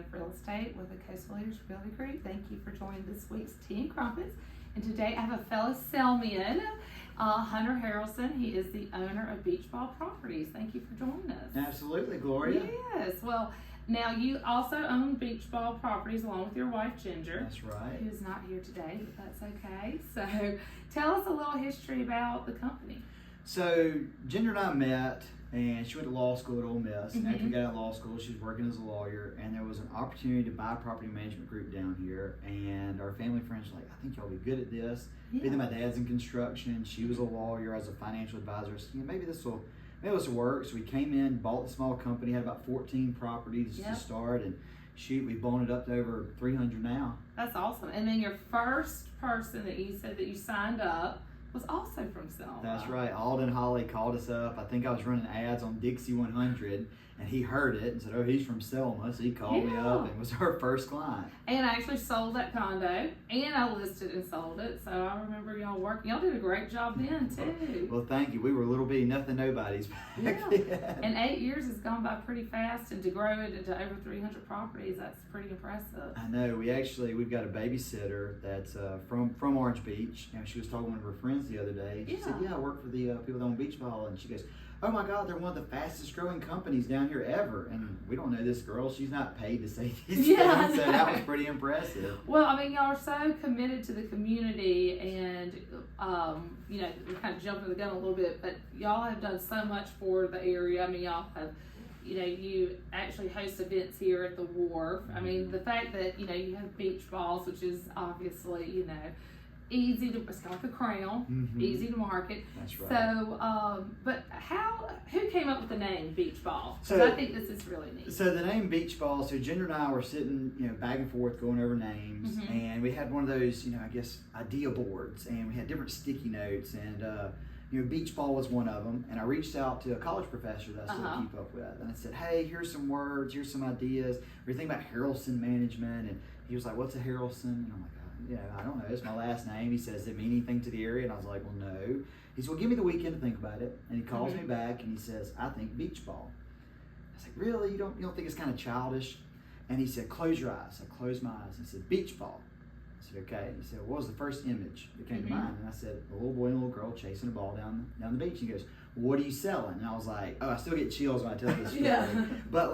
of real estate with the Coastal Leaders Realty Group. Thank you for joining this week's Tea and Crumpets. And today I have a fellow Selmian, Hunter Harrelson. He is the owner of Beachball Properties. Thank you for joining us. Absolutely, Gloria. Yes. Well, now you also own Beachball Properties along with your wife Ginger. That's right. Who is not here today, but that's okay. So tell us a little history about the company. So Ginger and I met, and she went to law school at Ole Miss. And after we got out of law school, she was working as a lawyer, and there was an opportunity to buy a property management group down here. And our family friends were like, I think y'all be good at this. Yeah. My dad's in construction. She was a lawyer as a financial advisor. So, maybe this will work. So we came in, bought the small company, had about 14 properties to start, and we've blown it up to over 300 now. That's awesome. And then your first person that you said that you signed up was also from Selma. That's right. Alden Holly called us up. I think I was running ads on Dixie 100, and he heard it and said, oh, he's from Selma. So he called me up and was our first client. And I actually sold that condo, and I listed and sold it. So I remember y'all working. Y'all did a great job then, too. Well, thank you. We were a little bitty nothing nobodies back then. And 8 years has gone by pretty fast, and to grow it into over 300 properties, that's pretty impressive. I know. We've got a babysitter that's from Orange Beach, and she was talking to one of her friends the other day. She said, I work for the people that own Beachball, and she goes, oh my God, they're one of the fastest growing companies down here ever. And we don't know this girl. She's not paid to say these things, so that was pretty impressive. Well, I mean, y'all are so committed to the community, and, we kind of jumping the gun a little bit, but y'all have done so much for the area. I mean, y'all have, you actually host events here at the wharf. I mean, the fact that, you have beach balls, which is obviously, easy to, it's kind of like a crown, easy to market. That's right. So, but who came up with the name Beach Ball? Because I think this is really neat. So the name Beach Ball, so Ginger and I were sitting, back and forth going over names, and we had one of those, idea boards, and we had different sticky notes, and, Beach Ball was one of them, and I reached out to a college professor that I still keep up with, and I said, hey, here's some words, here's some ideas. We were thinking about Harrelson management, and he was like, what's a Harrelson? And I'm like, I don't know. It's my last name. He says, does it mean anything to the area? And I was like, well, no. He said, well, give me the weekend to think about it. And he calls me back and he says, I think beach ball. I was like, really? You don't think it's kind of childish? And he said, close your eyes. I closed my eyes. He said, beach ball. I said, okay. He said, what was the first image that came to mind? And I said, a little boy and a little girl chasing a ball down the beach. He goes, well, what are you selling? And I was like, oh, I still get chills when I tell this story. But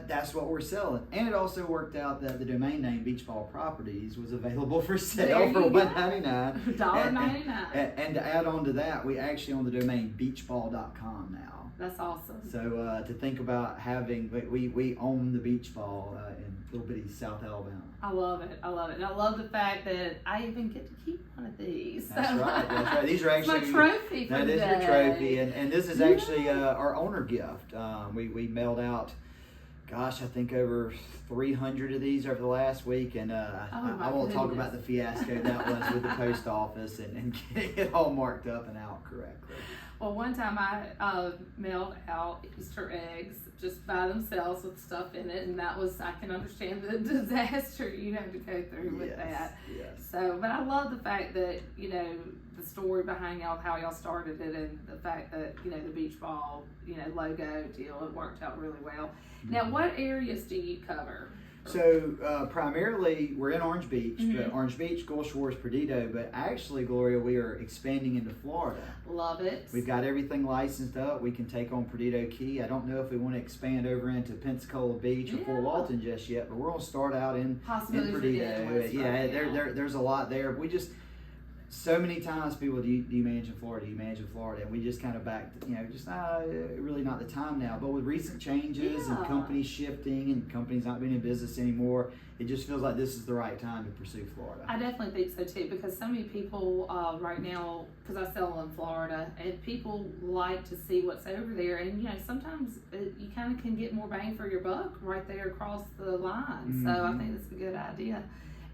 that's what we're selling. And it also worked out that the domain name Beachball Properties was available for sale for $1.99. $1.99. And to add on to that, we actually own the domain beachball.com now. That's awesome. So to think about having, we own the beach ball in little bitty South Alabama. I love it. And I love the fact that I even get to keep one of these. That's right. These are actually my trophy for that the is day. your trophy, and this is actually our owner gift. We mailed out, gosh, I think over 300 of these over the last week, and I won't talk about the fiasco that was with the post office and getting it all marked up and out correctly. Well, one time I mailed out Easter eggs just by themselves with stuff in it, and that was, I can understand the disaster you have to go through with that. Yes. So, but I love the fact that, the story behind how y'all started it, and the fact that, the beach ball, logo deal, it worked out really well. Now, what areas do you cover? So primarily we're in Orange Beach, but Orange Beach, Gulf Shores, Perdido, but actually, Gloria, we are expanding into Florida. Love it. We've got everything licensed up. We can take on Perdido Key. I don't know if we want to expand over into Pensacola Beach or Fort Walton just yet, but we're going to start out in Perdido. There's a lot there. We just, so many times people, do you manage in Florida? Do you manage in Florida? And we just kind of backed, really not the time now. But with recent changes and companies shifting and companies not being in business anymore, it just feels like this is the right time to pursue Florida. I definitely think so too, because so many people right now, because I sell in Florida, and people like to see what's over there. And, sometimes you kind of can get more bang for your buck right there across the line. So I think that's a good idea.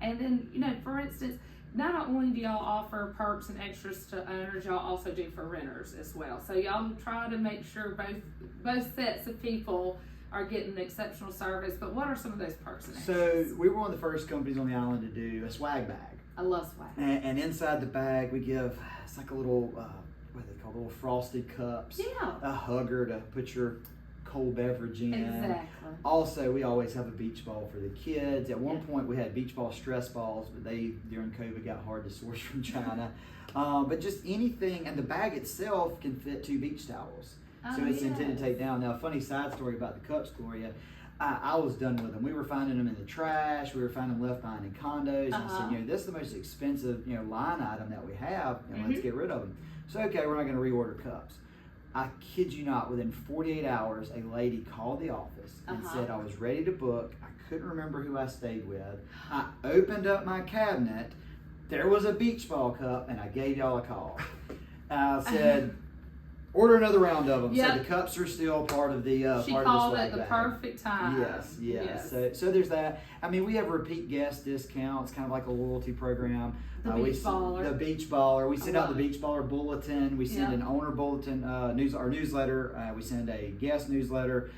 And then, for instance, not only do y'all offer perks and extras to owners, y'all also do for renters as well. So y'all try to make sure both sets of people are getting exceptional service. But what are some of those perks and extras? So we were one of the first companies on the island to do a swag bag. I love swag. And inside the bag we give, it's like a little, what are they called, little frosted cups. Yeah. A hugger to put your cold beverage in. Exactly. Also, we always have a beach ball for the kids. At one point, we had beach ball stress balls, but they, during COVID, got hard to source from China. But just anything, and the bag itself can fit 2 beach towels. So it's intended to take down. Now, a funny side story about the cups, Gloria. I was done with them. We were finding them in the trash. We were finding them left behind in condos. And I said, this is the most expensive, line item that we have. Let's get rid of them. So, okay, we're not going to reorder cups. I kid you not, within 48 hours, a lady called the office and said I was ready to book. I couldn't remember who I stayed with. I opened up my cabinet. There was a beach ball cup, and I gave y'all a call. I said, order another round of them. Yep. So the cups are still part of the She part called of the it the bag. perfect time. Yes. So there's that. I mean, we have repeat guest discounts, kind of like a loyalty program. The beach baller. The beach baller. We send out the beach baller bulletin. We send an owner bulletin, newsletter. We send a guest newsletter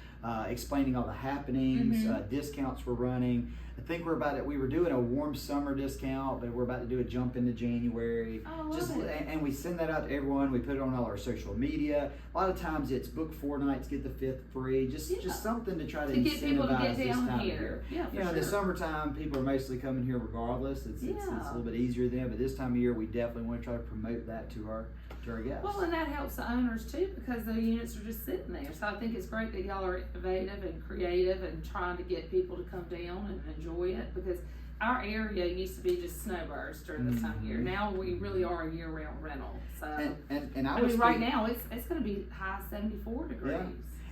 explaining all the happenings, discounts we're running. I think we were doing a warm summer discount, but we're about to do a jump into January. And we send that out to everyone. We put it on all our social media. A lot of times it's book 4 nights, get the 5th free. Just something to try to get people to get incentivize this down time here. of year. Yeah, for sure. In the summertime, people are mostly coming here regardless. It's a little bit easier then, but this time of year, we definitely want to try to promote that to our guests. Well, and that helps the owners too, because the units are just sitting there. So I think it's great that y'all are innovative and creative and trying to get people to come down and enjoy it, because our area used to be just snowbirds during this time of year. Now we really are a year-round rental. So and I mean, right now it's going to be high 74 degrees. Yeah.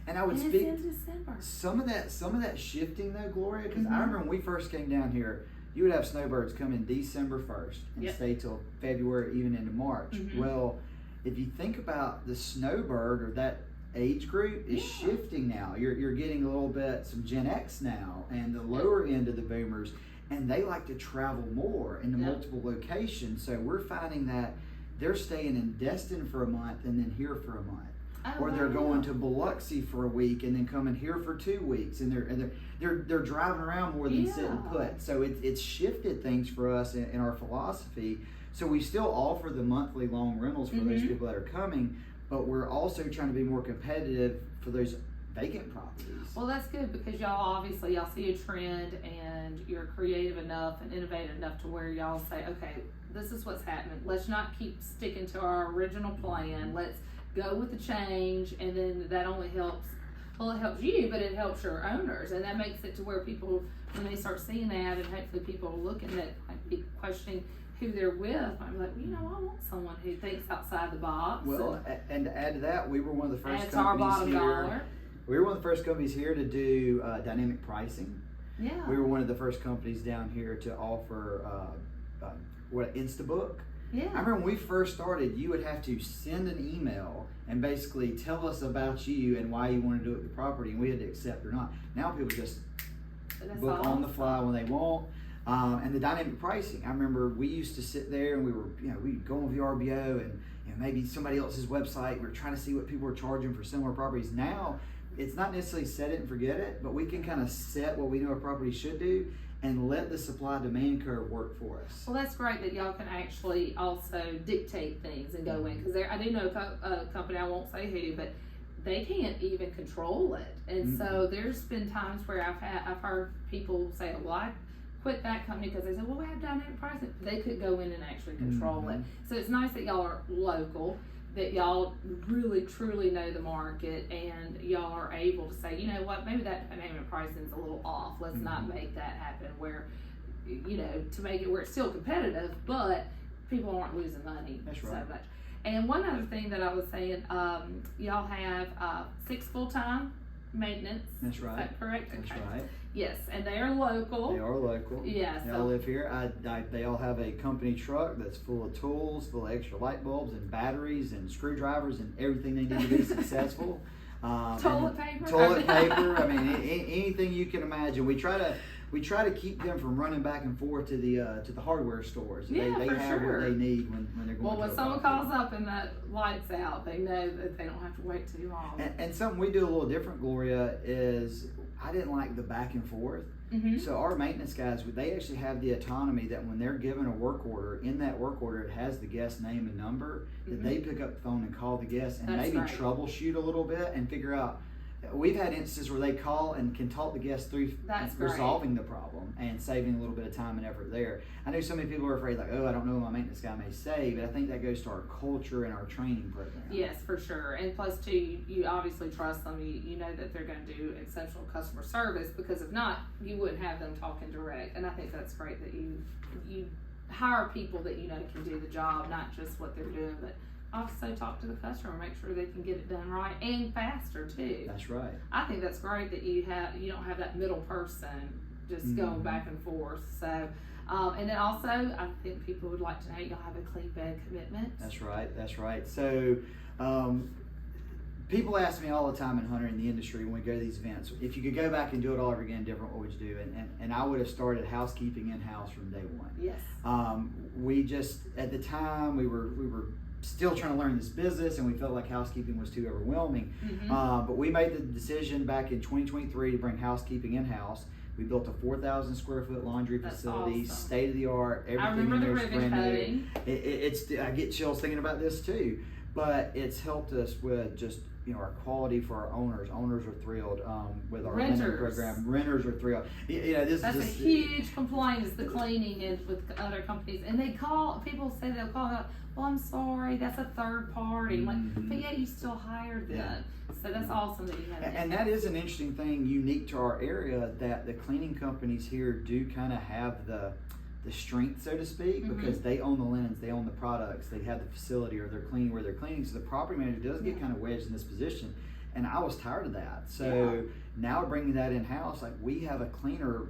And I would it's speak in December. some of that shifting though, Gloria, because I remember when we first came down here, you would have snowbirds come in December 1st and stay till February, even into March. Well, if you think about the snowbird or that age group is shifting now. You're getting a little bit some Gen X now and the lower end of the boomers, and they like to travel more into multiple locations. So we're finding that they're staying in Destin for a month and then here for a month. Or they're going to Biloxi for a week and then coming here for 2 weeks, and they're driving around more than sitting put. So it's shifted things for us in our philosophy. So we still offer the monthly long rentals for those people that are coming, but we're also trying to be more competitive for those vacant properties. Well, that's good, because y'all see a trend and you're creative enough and innovative enough to where y'all say, okay, this is what's happening. Let's not keep sticking to our original plan. Let's go with the change, and then that only helps. Well, it helps you, but it helps your owners, and that makes it to where people, when they start seeing that, and hopefully people are looking at, might be questioning who they're with, might be like, well, I want someone who thinks outside the box. Well, and to add to that, we were one of the first adds our companies bottom here. dollar. We were one of the first companies here to do dynamic pricing. Yeah. We were one of the first companies down here to offer Instabook. Yeah. I remember when we first started, you would have to send an email and basically tell us about you and why you want to do it with the property, and we had to accept or not. Now people just book on the fly when they want. And the dynamic pricing, I remember we used to sit there and we'd go on VRBO and maybe somebody else's website. We were trying to see what people were charging for similar properties. Now, it's not necessarily set it and forget it, but we can kind of set what we know a property should do and let the supply-demand curve work for us. Well, that's great that y'all can actually also dictate things and go in, because I do know a company, I won't say who, but they can't even control it. And so there's been times where I've heard people say, well, I quit that company because they said, well, we have dynamic pricing. They could go in and actually control it. So it's nice that y'all are local, that y'all really truly know the market, and y'all are able to say, you know what, maybe that dynamic pricing is a little off. Let's not make that happen, where, to make it where it's still competitive, but people aren't losing money so much. And one other thing that I was saying, y'all have 6 full-time maintenance. That's right. Is that correct? That's okay. right. Yes, and they are local. They are local. Yes. They all live here. They all have a company truck that's full of tools, full of extra light bulbs and batteries and screwdrivers and everything they need to be successful. Toilet paper. Toilet paper. I mean, anything you can imagine. We try to keep them from running back and forth to the hardware stores. They have what they need when they're going. Well, when someone calls up and that light's out, they know that they don't have to wait too long. And something we do a little different, Gloria, is I didn't like the back and forth. So our maintenance guys, they actually have the autonomy that when they're given a work order, in that work order it has the guest name and number, that they pick up the phone and call the guest and maybe troubleshoot a little bit and figure out, we've had instances where they call and can talk the guests through resolving the problem and saving a little bit of time and effort there. I know so many people are afraid, like, oh, I don't know what my maintenance guy may say, but I think that goes to our culture and our training program. Yes, for sure. And plus, too, you obviously trust them. You know that they're going to do exceptional customer service, because if not, you wouldn't have them talking direct. And I think that's great that you hire people that you know can do the job, not just what they're doing, but also talk to the customer, make sure they can get it done right and faster too. That's right. I think that's great that you don't have that middle person just going back and forth. So, and then also, I think people would like to know y'all have a clean bed commitment. That's right. So, people ask me all the time in Hunter, in the industry, when we go to these events, if you could go back and do it all over again different, what would you do? And I would have started housekeeping in-house from day one. Yes. We just, at the time, we were still trying to learn this business, and we felt like housekeeping was too overwhelming. But we made the decision back in 2023 to bring housekeeping in-house. We built a 4,000 square foot laundry facility, awesome. State of the art. Everything I remember the ribbon cutting. I get chills thinking about this too, but it's helped us with just our quality for our owners. Owners are thrilled with our linen program. Renters are thrilled. That's a huge complaint is the cleaning with other companies, and people say they'll call out, well, I'm sorry, that's a third party. But yeah, you still hired them. Yeah. So that's awesome that you have that. And that is an interesting thing unique to our area, that the cleaning companies here do kind of have the strength, so to speak, because they own the linens, they own the products, they have the facility, or they're cleaning where they're cleaning. So the property manager does get kind of wedged in this position. And I was tired of that. So now bringing that in-house, like, we have a cleaner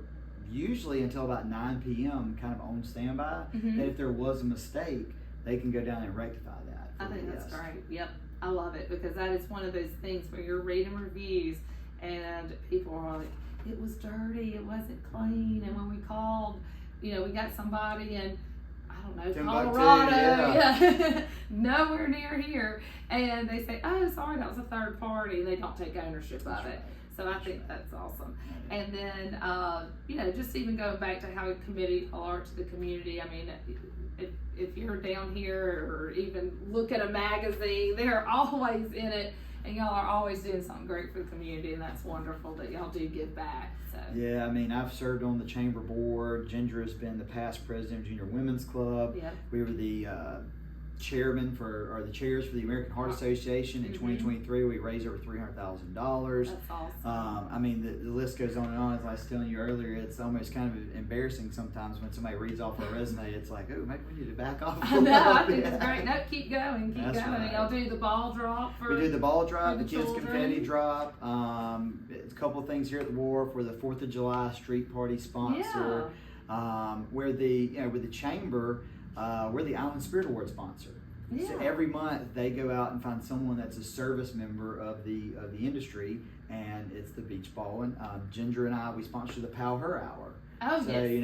usually until about 9 p.m. kind of on standby, that if there was a mistake, they can go down and rectify that. I think that's great. Yep. I love it, because that is one of those things where you're reading reviews and people are like, it was dirty, it wasn't clean. And when we called, we got somebody in, I don't know, Colorado, nowhere near here. And they say, oh, sorry, that was a third party. And they don't take ownership of it. So I think that's awesome. And then, just even going back to how committed y'all are to the community. I mean, if you're down here or even look at a magazine, they're always in it, and y'all are always doing something great for the community, and that's wonderful that y'all do give back. So. Yeah, I mean, I've served on the chamber board. Ginger has been the past president of Junior Women's Club. Yep. We were the chairs for the American Heart Association in 2023. We raised over $300,000. That's awesome. I mean, the list goes on and on. As I was telling you earlier, it's almost kind of embarrassing sometimes when somebody reads off our resume. It's like, oh, maybe we need to back off. I know, I think it's great. No, keep going, keep going. Right. Y'all do the ball drop for We do the ball drop, the kids confetti drop. It's a couple of things here at the wharf. We're the 4th of July street party sponsor. Yeah. We're with the chamber. We're the Island Spirit Award sponsor. Yeah. So every month they go out and find someone that's a service member of the industry, and it's the beach ball. And Ginger and I, we sponsor the Pow Her Hour. Oh, so, yes.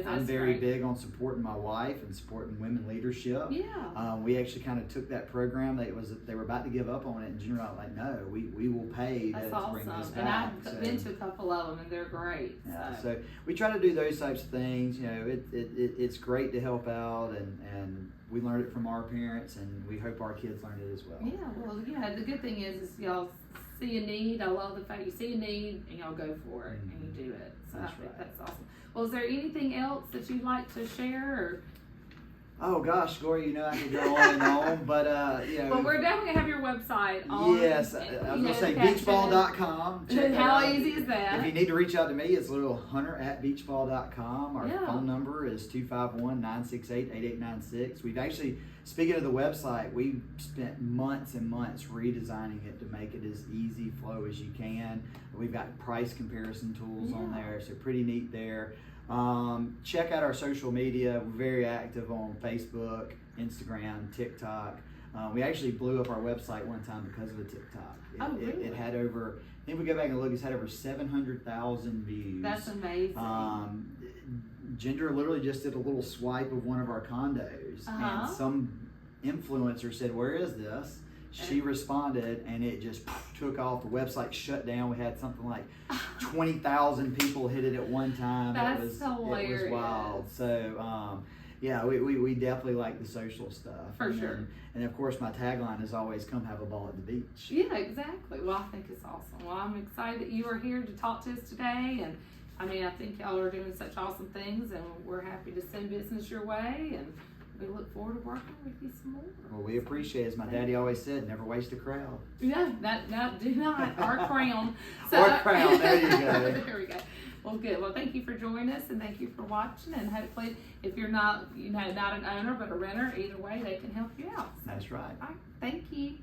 I'm very big on supporting my wife and supporting women leadership. Yeah. We actually kind of took that program. They were about to give up on it, and Ginger and I were like, no, we will pay to bring this back. And I've been to a couple of them, and they're great. Yeah. So we try to do those types of things. It's great to help out, and we learned it from our parents, and we hope our kids learn it as well. Yeah. Well, the good thing is y'all see a need. I love the fact you see a need and y'all go for it and you do it. So I think that's awesome. Well, is there anything else that you'd like to share? Or? Oh gosh, Gloria, I could go on and on, but Well, we're definitely gonna have your website on. Yes, I was gonna say beachball.com. How easy is that? If you need to reach out to me, it's little hunter@beachball.com. Our phone number is 251-968-8896. We've actually, speaking of the website, we've spent months and months redesigning it to make it as easy flow as you can. We've got price comparison tools on there, so pretty neat there. Check out our social media. We're very active on Facebook, Instagram, TikTok. We actually blew up our website one time because of a TikTok. It had over, I think we go back and look, it's had over 700,000 views. That's amazing. Ginger literally just did a little swipe of one of our condos, and some influencer said, where is this? She responded, and it just took off. The website shut down. We had something like 20,000 people hit it at one time. That's hilarious. It was wild. So yeah, we definitely like the social stuff. For sure. And of course, my tagline is always come have a ball at the beach. Yeah, exactly. Well, I think it's awesome. Well, I'm excited that you are here to talk to us today. And I mean, I think y'all are doing such awesome things, and we're happy to send business your way. And we look forward to working with you some more. Well, we appreciate it. As my daddy always said, never waste a crowd. Yeah, do not. Or crown. Or crown, there you go. There we go. Well, good. Well, thank you for joining us, and thank you for watching. And hopefully, if you're not, not an owner but a renter, either way, they can help you out. That's right. All right. Thank you.